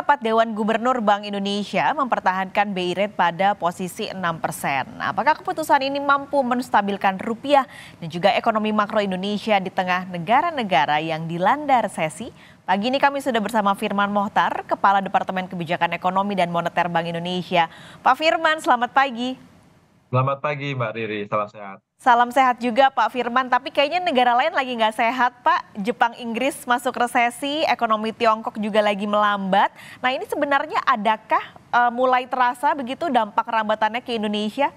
rapat Dewan Gubernur Bank Indonesia mempertahankan BI Rate pada posisi 6%. Nah, apakah keputusan ini mampu menstabilkan rupiah dan juga ekonomi makro Indonesia di tengah negara-negara yang dilanda resesi? Pagi ini kami sudah bersama Firman Mohtar, Kepala Departemen Kebijakan Ekonomi dan Moneter Bank Indonesia. Pak Firman, selamat pagi. Selamat pagi Mbak Riri, salam sehat. Salam sehat juga Pak Firman, tapi kayaknya negara lain lagi nggak sehat Pak. Jepang, Inggris masuk resesi, ekonomi Tiongkok juga lagi melambat. Nah ini sebenarnya adakah mulai terasa begitu dampak rambatannya ke Indonesia?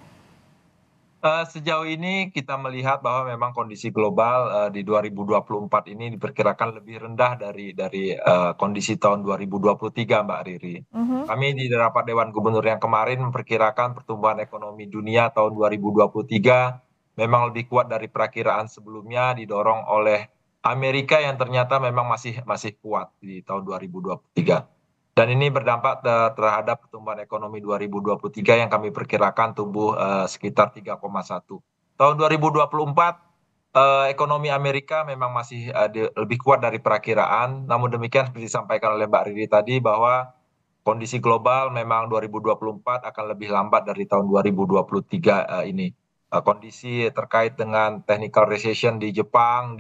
Sejauh ini kita melihat bahwa memang kondisi global di 2024 ini diperkirakan lebih rendah dari kondisi tahun 2023 Mbak Riri. Mhm. Kami di rapat Dewan Gubernur yang kemarin memperkirakan pertumbuhan ekonomi dunia tahun 2023 memang lebih kuat dari perakiraan sebelumnya didorong oleh Amerika yang ternyata memang masih kuat di tahun 2023. Dan ini berdampak terhadap pertumbuhan ekonomi 2023 yang kami perkirakan tumbuh sekitar 3,1. Tahun 2024 ekonomi Amerika memang masih lebih kuat dari perakiraan. Namun demikian seperti disampaikan oleh Mbak Riri tadi bahwa kondisi global memang 2024 akan lebih lambat dari tahun 2023 ini. Kondisi terkait dengan technical recession di Jepang,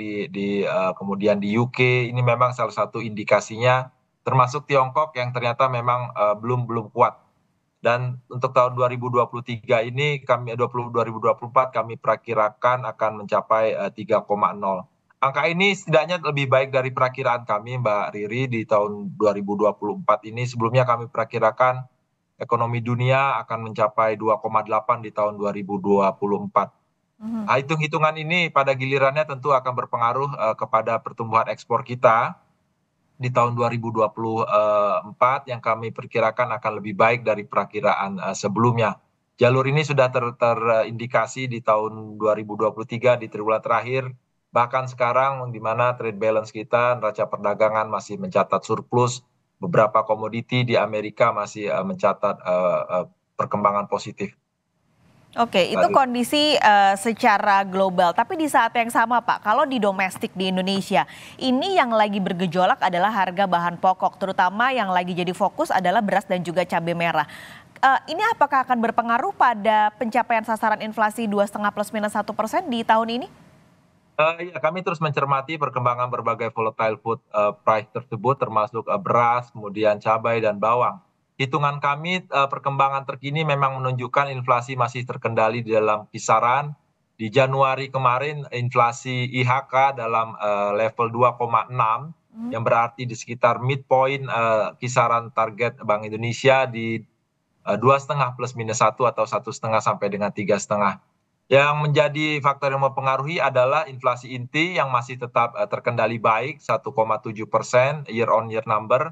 kemudian di UK ini memang salah satu indikasinya, termasuk Tiongkok yang ternyata memang belum kuat. Dan untuk tahun 2023 ini 2024 kami perakirakan akan mencapai 3,0. Angka ini setidaknya lebih baik dari perakiraan kami Mbak Riri di tahun 2024 ini. Sebelumnya kami perakirakan ekonomi dunia akan mencapai 2,8 di tahun 2024. Mhm. Nah, hitung-hitungan ini pada gilirannya tentu akan berpengaruh kepada pertumbuhan ekspor kita di tahun 2024 yang kami perkirakan akan lebih baik dari perakiraan sebelumnya. Jalur ini sudah terindikasi di tahun 2023 di triwulan terakhir, bahkan sekarang di mana trade balance kita, neraca perdagangan masih mencatat surplus, beberapa komoditi di Amerika masih mencatat perkembangan positif. Oke, itu Tadi. kondisi secara global. Tapi di saat yang sama Pak, kalau di domestik di Indonesia, ini yang lagi bergejolak adalah harga bahan pokok, terutama yang lagi jadi fokus adalah beras dan juga cabai merah. Ini apakah akan berpengaruh pada pencapaian sasaran inflasi 2,5 plus minus 1% di tahun ini? Ya, kami terus mencermati perkembangan berbagai volatile food price tersebut, termasuk beras, kemudian cabai dan bawang. Hitungan kami perkembangan terkini memang menunjukkan inflasi masih terkendali di dalam kisaran. Di Januari kemarin inflasi IHK dalam level 2,6, Hmm. yang berarti di sekitar midpoint kisaran target Bank Indonesia di 2,5 plus minus 1 atau 1,5 sampai dengan 3,5. Yang menjadi faktor yang mempengaruhi adalah inflasi inti yang masih tetap terkendali baik 1,7% year on year number.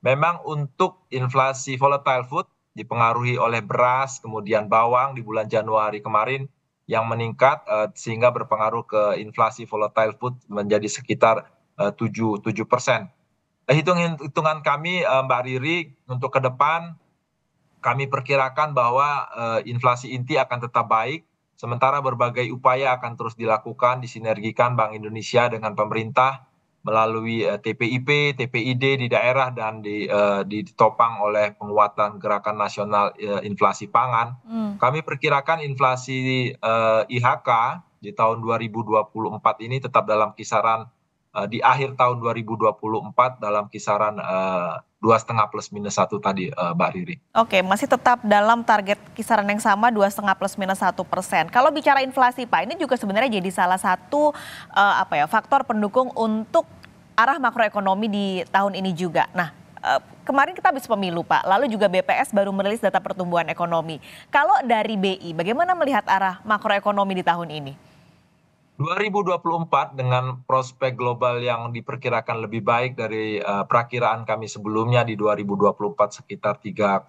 Memang untuk inflasi volatile food dipengaruhi oleh beras, kemudian bawang di bulan Januari kemarin yang meningkat sehingga berpengaruh ke inflasi volatile food menjadi sekitar 7%. Hitungan kami Mbak Riri untuk ke depan kami perkirakan bahwa inflasi inti akan tetap baik, sementara berbagai upaya akan terus dilakukan, disinergikan Bank Indonesia dengan pemerintah melalui TPIP, TPID di daerah dan ditopang oleh penguatan Gerakan Nasional Inflasi Pangan. Hmm. Kami perkirakan inflasi IHK di tahun 2024 ini tetap dalam kisaran di akhir tahun 2024 dalam kisaran 2,5 plus minus 1 tadi Mbak Riri. Oke, masih tetap dalam target kisaran yang sama 2,5 plus minus 1%. Kalau bicara inflasi Pak, ini juga sebenarnya jadi salah satu faktor pendukung untuk arah makroekonomi di tahun ini juga. Nah, kemarin kita habis pemilu Pak, lalu juga BPS baru merilis data pertumbuhan ekonomi. Kalau dari BI, bagaimana melihat arah makroekonomi di tahun ini? 2024 dengan prospek global yang diperkirakan lebih baik dari perakiraan kami sebelumnya di 2024 sekitar 3,0,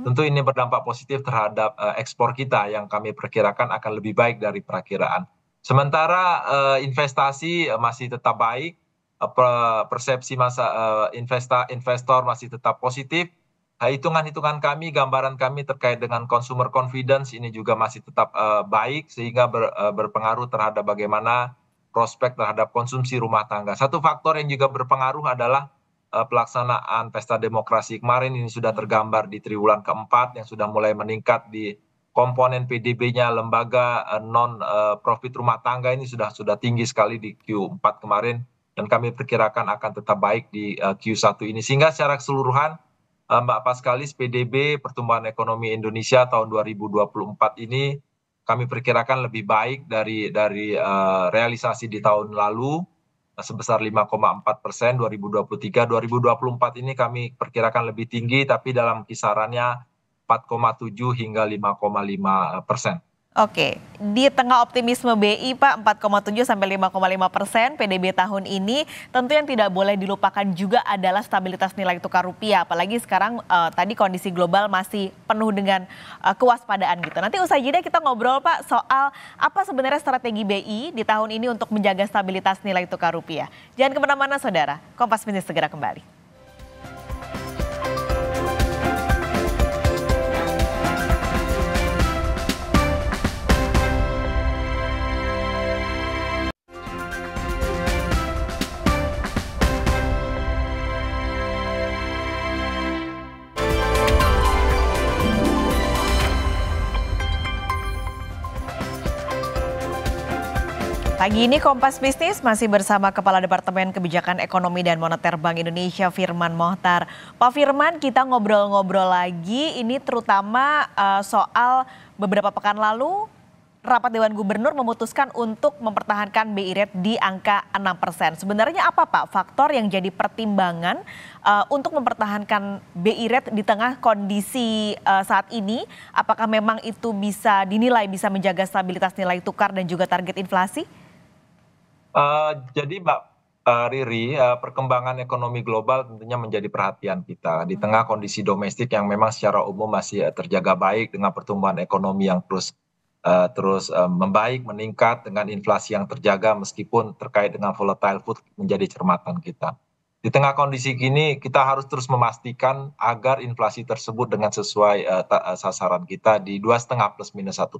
tentu ini berdampak positif terhadap ekspor kita yang kami perkirakan akan lebih baik dari perakiraan. Sementara investasi masih tetap baik, persepsi investor masih tetap positif. Hitungan-hitungan kami, gambaran kami terkait dengan consumer confidence ini juga masih tetap baik sehingga berpengaruh terhadap bagaimana prospek terhadap konsumsi rumah tangga. Satu faktor yang juga berpengaruh adalah pelaksanaan pesta demokrasi kemarin ini sudah tergambar di triwulan keempat yang sudah mulai meningkat di komponen PDB-nya lembaga non profit rumah tangga ini sudah tinggi sekali di Q4 kemarin dan kami perkirakan akan tetap baik di Q1 ini sehingga secara keseluruhan Mbak Paskalis PDB pertumbuhan ekonomi Indonesia tahun 2024 ini kami perkirakan lebih baik dari realisasi di tahun lalu sebesar 5,4% 2023. 2024 ini kami perkirakan lebih tinggi tapi dalam kisarannya 4,7 hingga 5,5%. Oke, di tengah optimisme BI Pak 4,7 sampai 5,5% PDB tahun ini, tentu yang tidak boleh dilupakan juga adalah stabilitas nilai tukar rupiah. Apalagi sekarang tadi kondisi global masih penuh dengan kewaspadaan gitu. Nanti usai jeda kita ngobrol Pak soal apa sebenarnya strategi BI di tahun ini untuk menjaga stabilitas nilai tukar rupiah. Jangan kemana-mana saudara, Kompas Bisnis segera kembali. Pagi ini Kompas Bisnis masih bersama Kepala Departemen Kebijakan Ekonomi dan Moneter Bank Indonesia Firman Mohtar. Pak Firman, kita ngobrol-ngobrol lagi ini terutama soal beberapa pekan lalu rapat Dewan Gubernur memutuskan untuk mempertahankan BI rate di angka 6%. Sebenarnya apa Pak faktor yang jadi pertimbangan untuk mempertahankan BI rate di tengah kondisi saat ini? Apakah memang itu bisa dinilai bisa menjaga stabilitas nilai tukar dan juga target inflasi? Jadi Mbak Riri, perkembangan ekonomi global tentunya menjadi perhatian kita di tengah kondisi domestik yang memang secara umum masih terjaga baik dengan pertumbuhan ekonomi yang terus membaik, meningkat dengan inflasi yang terjaga meskipun terkait dengan volatile food menjadi cermatan kita. Di tengah kondisi gini kita harus terus memastikan agar inflasi tersebut dengan sesuai sasaran kita di 2,5 plus minus 1%.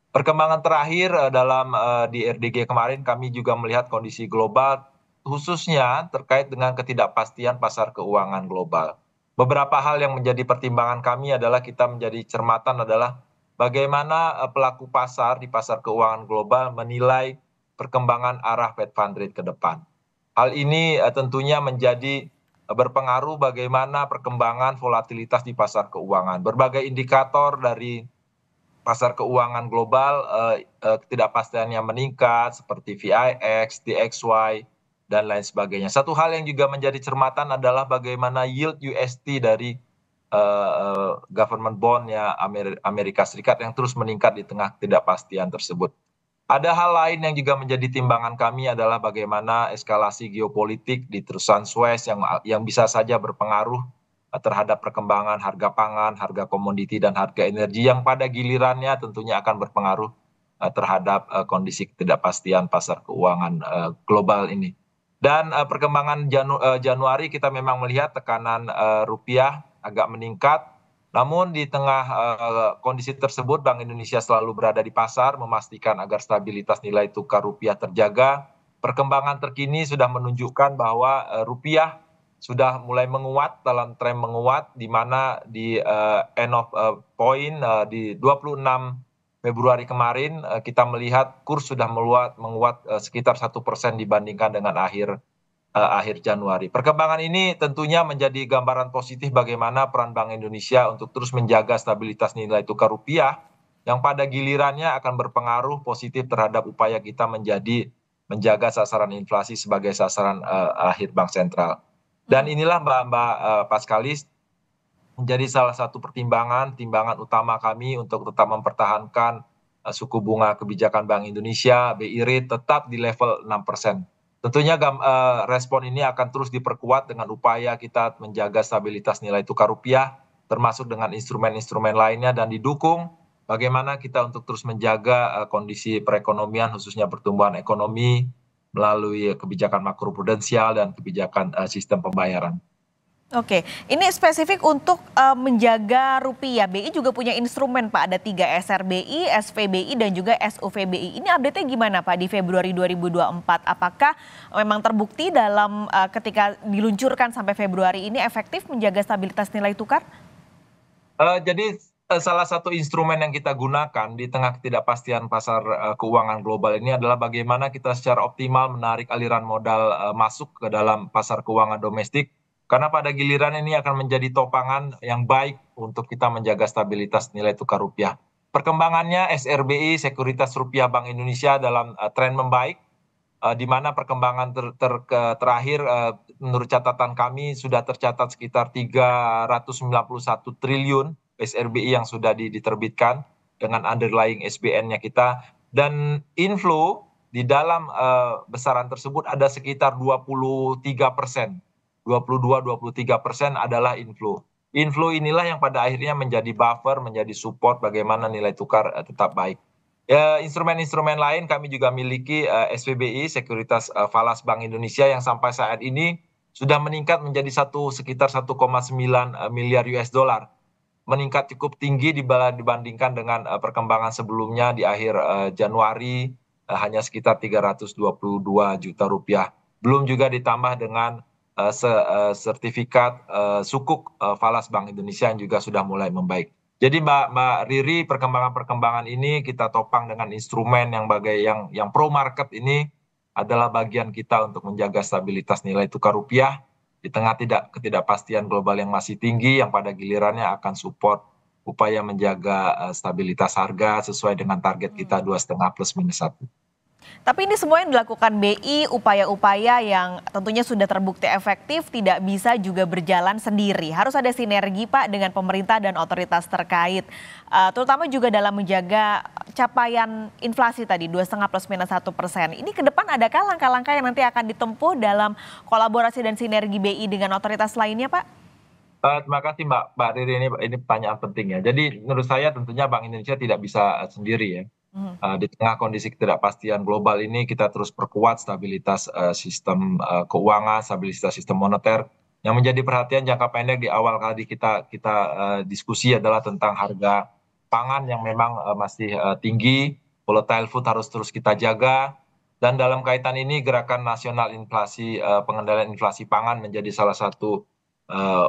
Perkembangan terakhir dalam di RDG kemarin kami juga melihat kondisi global khususnya terkait dengan ketidakpastian pasar keuangan global. Beberapa hal yang menjadi pertimbangan kami adalah kita menjadi cermatan adalah bagaimana pelaku pasar di pasar keuangan global menilai perkembangan arah Fed Fund Rate ke depan. Hal ini tentunya menjadi berpengaruh bagaimana perkembangan volatilitas di pasar keuangan. Berbagai indikator dari pasar keuangan global ketidakpastiannya meningkat seperti VIX, DXY, dan lain sebagainya. Satu hal yang juga menjadi cermatan adalah bagaimana yield USD dari government bond-nya Amerika Serikat yang terus meningkat di tengah ketidakpastian tersebut. Ada hal lain yang juga menjadi timbangan kami adalah bagaimana eskalasi geopolitik di terusan Suez yang bisa saja berpengaruh terhadap perkembangan harga pangan, harga komoditi dan harga energi yang pada gilirannya tentunya akan berpengaruh terhadap kondisi ketidakpastian pasar keuangan global ini. Dan perkembangan Januari kita memang melihat tekanan rupiah agak meningkat. Namun di tengah kondisi tersebut Bank Indonesia selalu berada di pasar memastikan agar stabilitas nilai tukar rupiah terjaga. Perkembangan terkini sudah menunjukkan bahwa rupiah sudah mulai menguat dalam tren menguat di mana di end of point di 26 Februari kemarin kita melihat kurs sudah menguat sekitar 1% dibandingkan dengan akhir Januari. Perkembangan ini tentunya menjadi gambaran positif bagaimana peran Bank Indonesia untuk terus menjaga stabilitas nilai tukar rupiah yang pada gilirannya akan berpengaruh positif terhadap upaya kita menjaga sasaran inflasi sebagai sasaran akhir bank sentral. Dan inilah Mbak Paskalis menjadi salah satu timbangan utama kami untuk tetap mempertahankan suku bunga kebijakan Bank Indonesia BI rate tetap di level 6%. Tentunya respon ini akan terus diperkuat dengan upaya kita menjaga stabilitas nilai tukar rupiah termasuk dengan instrumen-instrumen lainnya dan didukung bagaimana kita untuk terus menjaga kondisi perekonomian khususnya pertumbuhan ekonomi melalui kebijakan makroprudensial dan kebijakan sistem pembayaran. Oke, ini spesifik untuk menjaga rupiah. BI juga punya instrumen Pak, ada 3 SRBI, SVBI dan juga SUVBI. Ini update-nya gimana Pak di Februari 2024? Apakah memang terbukti dalam ketika diluncurkan sampai Februari ini efektif menjaga stabilitas nilai tukar? Jadi salah satu instrumen yang kita gunakan di tengah ketidakpastian pasar keuangan global ini adalah bagaimana kita secara optimal menarik aliran modal masuk ke dalam pasar keuangan domestik, karena pada giliran ini akan menjadi topangan yang baik untuk kita menjaga stabilitas nilai tukar rupiah. Perkembangannya SRBI, Sekuritas Rupiah Bank Indonesia dalam tren membaik, di mana perkembangan terakhir menurut catatan kami sudah tercatat sekitar 391 triliun SRBI yang sudah diterbitkan dengan underlying SBN-nya kita, dan inflow di dalam besaran tersebut ada sekitar 23%. 22-23% adalah inflow. Inflow inilah yang pada akhirnya menjadi buffer, menjadi support bagaimana nilai tukar tetap baik. Ya, instrumen-instrumen lain kami juga miliki SVBI, Sekuritas Falas Bank Indonesia, yang sampai saat ini sudah meningkat menjadi sekitar 1,9 miliar US dollar. Meningkat cukup tinggi dibandingkan dengan perkembangan sebelumnya di akhir Januari, hanya sekitar 322 juta rupiah. Belum juga ditambah dengan sertifikat sukuk Falas Bank Indonesia yang juga sudah mulai membaik. Jadi Mbak Riri, perkembangan-perkembangan ini kita topang dengan instrumen yang pro market ini adalah bagian kita untuk menjaga stabilitas nilai tukar rupiah di tengah ketidakpastian global yang masih tinggi, yang pada gilirannya akan support upaya menjaga stabilitas harga sesuai dengan target kita 2,5 plus minus 1. Tapi ini semua yang dilakukan BI, upaya-upaya yang tentunya sudah terbukti efektif, tidak bisa juga berjalan sendiri. Harus ada sinergi Pak dengan pemerintah dan otoritas terkait. Terutama juga dalam menjaga capaian inflasi tadi 2,5 plus minus 1%. Ini ke depan adakah langkah-langkah yang nanti akan ditempuh dalam kolaborasi dan sinergi BI dengan otoritas lainnya Pak? Terima kasih Mbak Riri, ini pertanyaan penting ya. Jadi menurut saya tentunya Bank Indonesia tidak bisa sendiri ya. Mhm. Di tengah kondisi ketidakpastian global ini kita terus perkuat stabilitas sistem keuangan, stabilitas sistem moneter. Yang menjadi perhatian jangka pendek di awal kali kita diskusi adalah tentang harga pangan yang memang masih tinggi, volatile food harus terus kita jaga. Dan dalam kaitan ini gerakan nasional inflasi, pengendalian inflasi pangan menjadi salah satu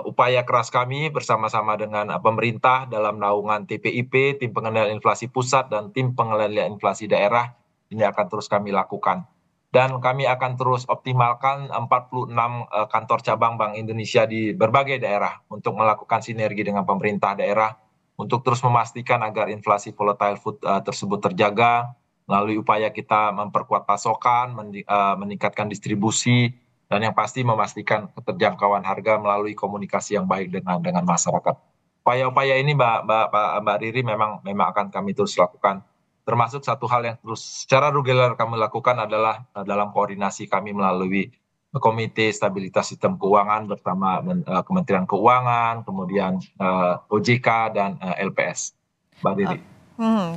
upaya keras kami bersama-sama dengan pemerintah dalam naungan TPIP, Tim Pengendalian Inflasi Pusat, dan Tim Pengendalian Inflasi Daerah. Ini akan terus kami lakukan. Dan kami akan terus optimalkan 46 kantor cabang Bank Indonesia di berbagai daerah untuk melakukan sinergi dengan pemerintah daerah untuk terus memastikan agar inflasi volatile food tersebut terjaga melalui upaya kita memperkuat pasokan, meningkatkan distribusi, dan yang pasti memastikan keterjangkauan harga melalui komunikasi yang baik dengan masyarakat. Upaya-upaya ini Mbak Riri memang akan kami terus lakukan. Termasuk satu hal yang terus secara reguler kami lakukan adalah dalam koordinasi kami melalui Komite Stabilitas Sistem Keuangan bersama Kementerian Keuangan, kemudian OJK dan LPS. Mbak Riri.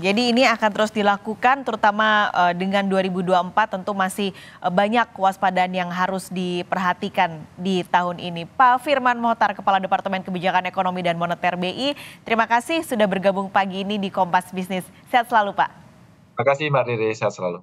Jadi ini akan terus dilakukan terutama dengan 2024 tentu masih banyak kewaspadaan yang harus diperhatikan di tahun ini. Pak Firman Mohtar, Kepala Departemen Kebijakan Ekonomi dan Moneter BI, terima kasih sudah bergabung pagi ini di Kompas Bisnis. Sehat selalu Pak. Terima kasih Mbak Riri, sehat selalu.